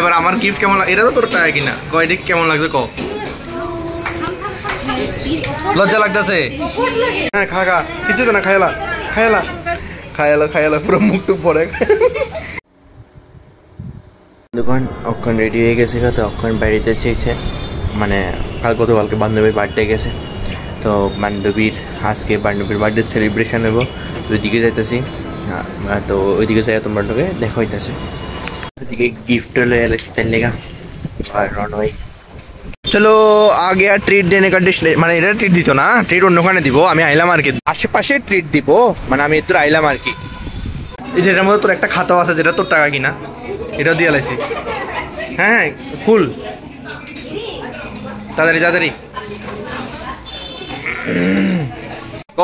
এবার আমার গিফট কেমন লাগে এটা তো তোর টাকা কিনা কয়টি কেমন লাগছে ক লজ্জা লাগতেছে হ্যাঁ খা খা কিছু তো না খাইলা খাইলা খাইলা খাইলা পুরো মুখ টুক পড়ে দোকান অক্ষণ রেডি হয়ে গেছে তো অক্ষণ বাড়িতে চেয়েছে মানে গতকালকে বান্ধবীর বার্থডে গেছে তো বান্ধবীর আজকে বান্ধবীর বার্থডে সেলিব্রেশন হবো তো ওইদিকে যাইতেছি তো ওইদিকে যাই তোমরা লোকে দেখা হইতেছে ওইদিকে गिफ्ट ले आले तेल लेगा और रन भाई चलो आ गया ट्रीट देने का डिश মানে এটা ট্রিট দিত না ট্রিট অন্যখানে দিব আমি আইলাম আর কি আশেপাশে ট্রিট দিব মানে আমি একটু আইলাম আর কি এই যেটার মধ্যে তোর একটা খাতা আছে যেটা তোর টাকা কিনা এটা দিয়ে লাইছি হ্যাঁ হ্যাঁ ফুল তাড়াতাড়ি তাড়াতাড়ি ক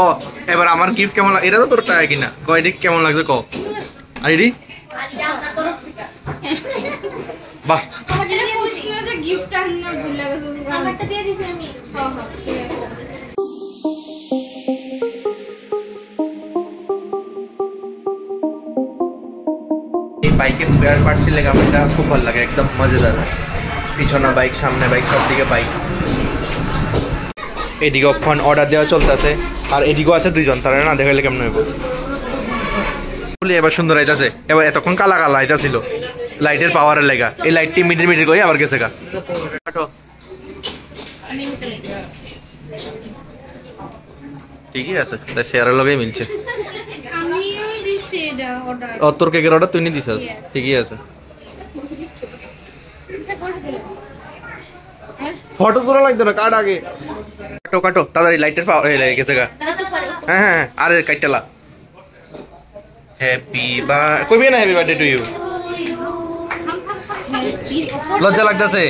এবার আমার গিফট কেমন লাগে এটা তো তোর টাকা কিনা কয়টি কেমন লাগছে ক আইডি বাহ গিফট আননা ভুল লাগছে আমারটা দিয়ে দিছি আমি হ্যাঁ এই বাইকের স্পেয়ার পার্টস লেগে আমারটা খুব ভালো লাগে একদম মজাদার পিছনে বাইক সামনে বাইক সব দিকে বাইক এদিকে ফোন অর্ডার দেওয়া চলতেছে আর এদিকেও আছে দুইজন তারা না দেখাইলে কেমন হইব এবার সুন্দর আইতাছে এবার এতক্ষণ কালা কালা আইতাছিল লাইটের পাওয়ারের লেগা এই লাইটটি মিটার মিটার করে আবার গেছে গা ঠিকই আছে তাই শেয়ারের লগেই মিলছে তোর কেকের অর্ডার তুই নিয়ে দিছিস ঠিকই আছে ফটো তোলা লাগতো না কাট আগে কাটো কাটো তাড়াতাড়ি লাইটের পাওয়ার লেগে গেছে গা হ্যাঁ হ্যাঁ আরে কাটলা হ্যাপি বার্থডে কইবি না হ্যাপি বার্থডে টু ইউ লজ্জা লাগতেছে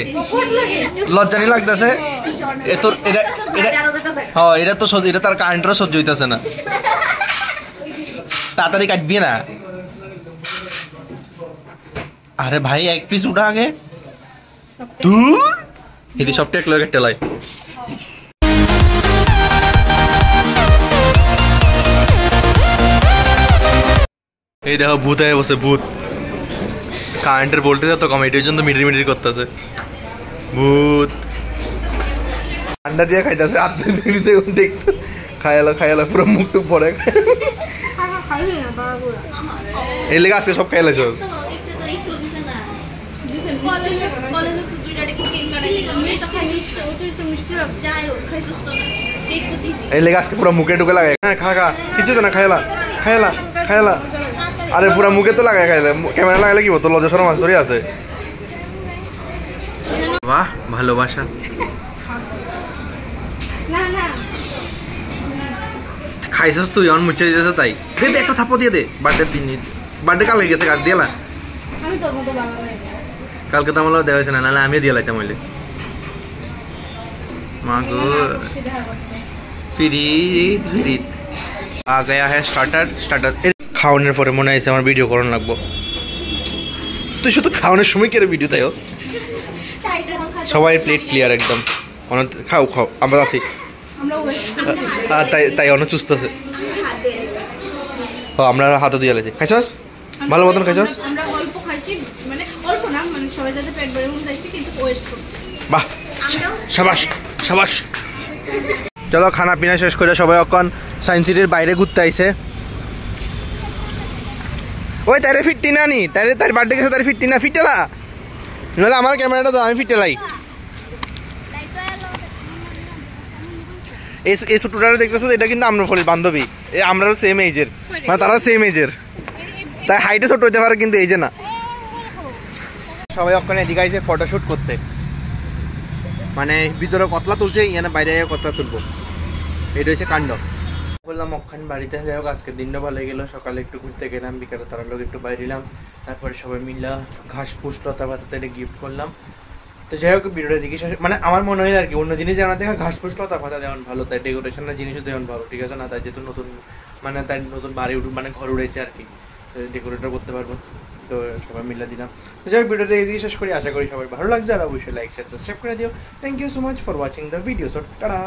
লজ্জা নি লাগতেছে এ তোর এটা এটা হ্যাঁ এটা তো এটা তার কারেন্টরও সহ্য হইতাছে না তাড়াতাড়ি কাটবি না আরে ভাই এক পিস উঠা আগে তুই এদি সব টেক লগে টেলাই এই দেখো ভূত হয়ে বসে ভূত কারেন্টের ভোল্টেজ এত কম এটার জন্য মিটার মিটার করতেছে ভূত ঠান্ডা দিয়ে খাইতেছে আত্মীয় দেখতে খাইলো পুরো মুখ টুক পড়ে এই লেগে আজকে সব খাইলে চল এই লেগে আজকে পুরো মুখে টুকে লাগাই হ্যাঁ খা খা কিছু তো না খাইলা খাইলা খাইলা আরে পুরা মুখে তো লাগাই খাইলে ক্যামেরা লাগালে কি হতো লজ্জা শরম ধরে আছে বাহ ভালোবাসা খাইছস তুই অন মুছে দিতেছে তাই দে দে একটা থাপো দিয়ে দে বার্থডে দিন বার্থডে কাল হয়ে গেছে গাছ দিয়ে না আমি তোর মতো বাবা কালকে তো আমার দেওয়া হয়েছে না নাহলে আমি দিয়ে লাইতাম হইলে মা গো ফিরিত ফিরিত आ गया है स्टार्टर খাওয়ানোর পরে মনে হয়েছে আমার ভিডিও করানো লাগবো তুই শুধু খাওয়ানোর সময় কেন ভিডিও তাই সবাই প্লেট ক্লিয়ার একদম খাও খাও আমরা আছি তাই তাই অনেক চুস্ত আছে আমরা হাতে দিয়ে লেছি খাইছস ভালো মতন খাইছস বাহ সাবাস সাবাস চলো খানা পিনা শেষ করে সবাই এখন সায়েন্স সিটির বাইরে ঘুরতে আইছে ওই তারে ফিরতি না নি তারে তার বার্থডে গেছে তারে ফিরতি না ফিটেলা নাহলে আমার ক্যামেরাটা তো আমি ফিটেলাই এই ছোটটারে দেখতেছো এটা কিন্তু আমরা বান্ধবী আমরাও সেম এজের মানে তারা সেম এজের তাই হাইটে ছোট হইতে পারে কিন্তু এই যে না সবাই ওখানে এদিকে আইছে ফটোশুট করতে মানে ভিতরে কতলা তুলছে এখানে বাইরে কতলা তুলবো এটা হচ্ছে কাণ্ড বললাম ওখানে বাড়িতে যাই হোক আজকে দিনটা ভালো গেলো সকালে একটু ঘুরতে গেলাম বিকালে তারা লোক একটু বাইরে এলাম তারপরে সবাই মিললা ঘাস পুষ লতা পাতা এটা গিফট করলাম তো যাই হোক ভিডিওটা দেখি মানে আমার মনে হয় আর কি অন্য জিনিস জানা দেখা ঘাস পুষ লতা পাতা যেমন ভালো তাই ডেকোরেশনের জিনিসও যেমন ভালো ঠিক আছে না তাই যেহেতু নতুন মানে তাই নতুন বাড়ি মানে ঘর উড়েছে আর কি ডেকোরেটর করতে পারবো তো সবাই মিলে দিলাম তো যাই হোক ভিডিওটা এই শেষ করি আশা করি সবাই ভালো লাগছে আর অবশ্যই লাইক শেয়ার সাবস্ক্রাইব করে দিও thank you so much for watching the video so tata